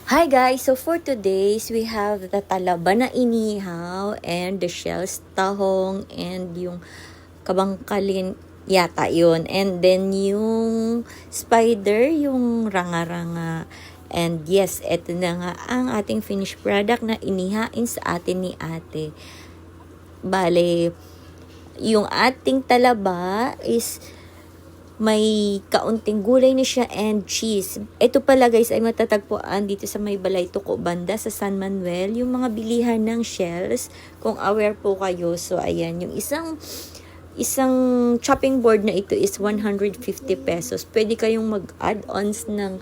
Hi guys! So for today's, we have the talaba na inihaw and the shells, tahong, and yung kabangkalin yata yun. And then yung spider, yung ranga-ranga. And yes, eto na nga ang ating finished product na inihain sa atin ni ate. Bale, yung ating talaba is may kaunting gulay na siya and cheese. Ito pala guys ay matatagpuan dito sa may Balay Tuco banda sa San Manuel. Yung mga bilihan ng shells, kung aware po kayo. So ayan, yung isang chopping board na ito is 150 pesos. Pwede kayong mag-add-ons ng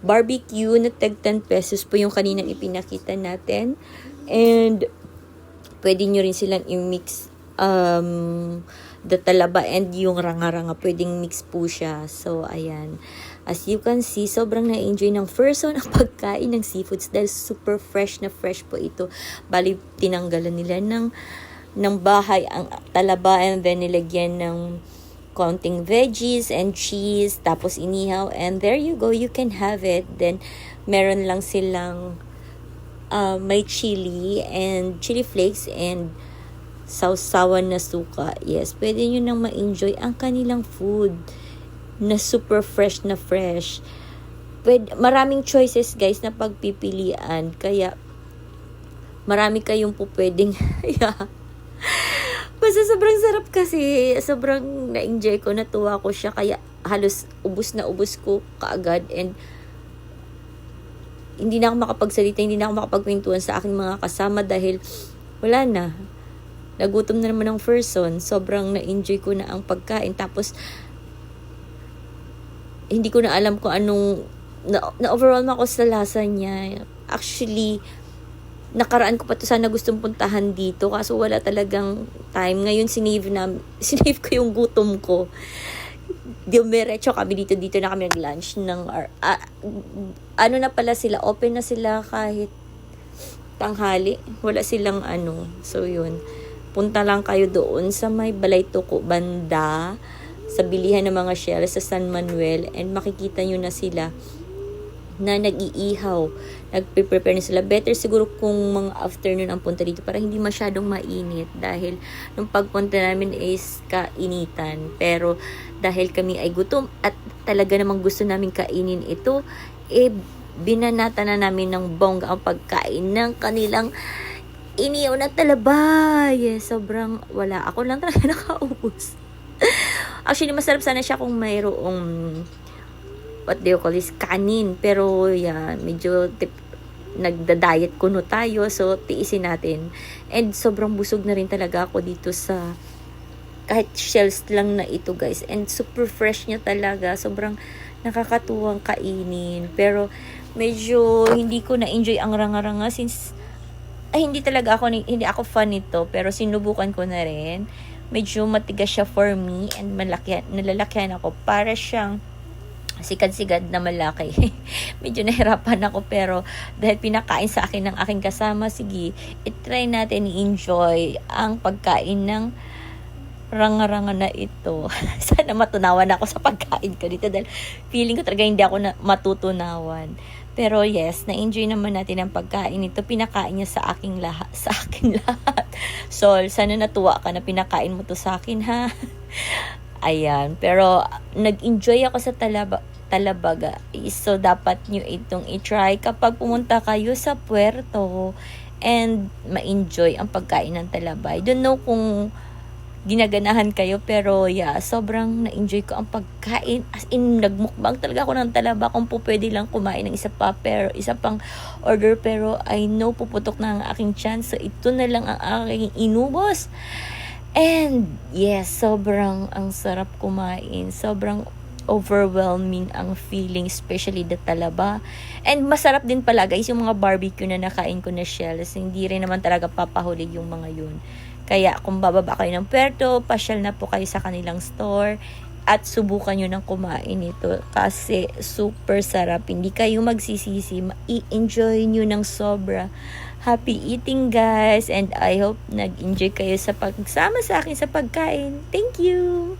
barbecue na tag 10 pesos po yung kaninang ipinakita natin. And pwede nyo rin silang i-mix the talaba and yung ranga-ranga, pwedeng mix po siya. So, ayan. As you can see, sobrang na-enjoy ng person ang pagkain ng seafoods dahil super fresh na fresh po ito. Bali, tinanggalan nila ng bahay ang talaba and then nilagyan ng konting veggies and cheese, tapos inihaw, and there you go, you can have it. Then, meron lang silang may chili and chili flakes and sausawan na suka. Yes, pwede nyo nang ma-enjoy ang kanilang food na super fresh na fresh. Maraming choices guys na pagpipilian. Kaya marami kayong po pwedeng basta sobrang sarap kasi. Sobrang na-enjoy ko, natuwa ko siya. Kaya halos ubus na ubus ko kaagad. And hindi na ako makapagsalita, hindi na ako makapagkwentuhan sa aking mga kasama dahil wala na. Nagutom na naman ng person. Sobrang na-enjoy ko na ang pagkain. Tapos, hindi ko na alam kung anong, na-overall ako sa lasa niya. Actually, nakaraan ko pa to sana gustong puntahan dito. Kaso wala talagang time. Ngayon, sinave ko yung gutom ko. Diumiretso kami dito na kami nag-lunch. Ano na pala sila, open na sila kahit tanghali. Wala silang So, yun. Punta lang kayo doon sa may Balay Tuco banda sa bilihan ng mga shells sa San Manuel and makikita nyo na sila na nag-iihaw. Nagpe-prepare na sila. Better siguro kung mga afternoon ang punta dito para hindi masyadong mainit dahil nung pagpunta namin is kainitan. Pero dahil kami ay gutom at talaga namang gusto namin kainin ito, binanata na namin ng bongga ang pagkain ng kanilang iniyaw na talaba. Yes, sobrang wala. Ako lang talaga nakaubos. Actually, masarap sana siya kung mayroong what do you call this? Kanin. Pero, yan, medyo nagda-diet kuno tayo. So, tiisin natin. And sobrang busog na rin talaga ako dito sa kahit shells lang na ito, guys. And super fresh niya talaga. Sobrang nakakatuwang kainin. Pero, medyo hindi ko na-enjoy ang ranga-ranga since hindi ako fan nito, pero sinubukan ko na rin. Medyo matigas siya for me and nalalakyan ako. Para siyang sigad-sigad na malaki. Medyo nahirapan ako pero dahil pinakain sa akin ng aking kasama, sige, itry natin i-enjoy ang pagkain ng ranga-ranga na ito. Sana matunawan ako sa pagkain ko dito dahil feeling ko talaga hindi ako matutunawan. Pero yes, na-enjoy naman natin ang pagkain nito. Pinakain niya sa akin lahat. So, sana natuwa ka na pinakain mo to sa akin, ha? Ayan. Pero, nag-enjoy ako sa talabaga. So, dapat nyo itong i-try kapag pumunta kayo sa Puerto and ma-enjoy ang pagkain ng talaba. I don't know kung ginaganahan kayo, pero yeah, sobrang na-enjoy ko ang pagkain. As in, nagmukbang talaga ako ng talaba kung po pwede lang kumain ng isa pang order, pero I know puputok na ang aking chance. So, ito na lang ang aking inubos. And yes, sobrang ang sarap kumain. Sobrang overwhelming ang feeling, especially the talaba. And masarap din pala guys, yung mga barbecue na nakain ko na shells. Hindi rin naman talaga papahulig yung mga yun. Kaya kung bababa kayo ng Puerto, pasyal na po kayo sa kanilang store at subukan nyo ng kumain ito kasi super sarap. Hindi kayo magsisisi, i-enjoy nyo ng sobra. Happy eating guys, and I hope nag-enjoy kayo sa pagsama sa akin sa pagkain. Thank you!